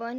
1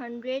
100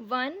1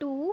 2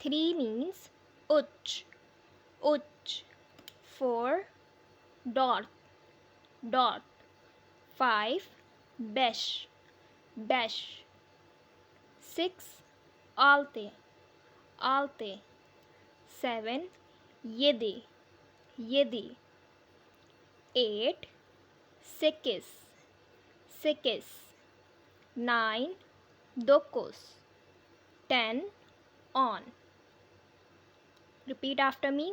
3 means uch uch. 4 dot dot. 5 besh besh. 6 alte alte. 7 yedi yedi. 8 sekis sekis. 9 dokos. 10 on. Repeat after me.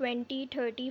20 30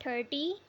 30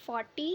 40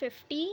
50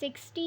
60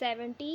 70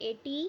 80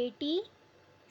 80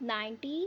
90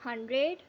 100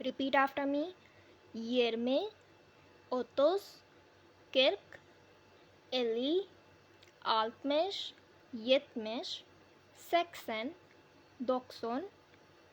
Repeat after me. Yerme Otos Kirk Eli Altmesh Yetmesh Seksen Dokson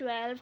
12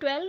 12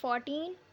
14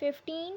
15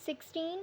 16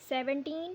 17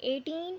18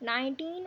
19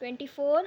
24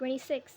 26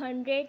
100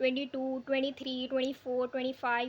22، 23، 24، 25،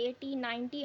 80، 90،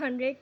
100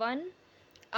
1.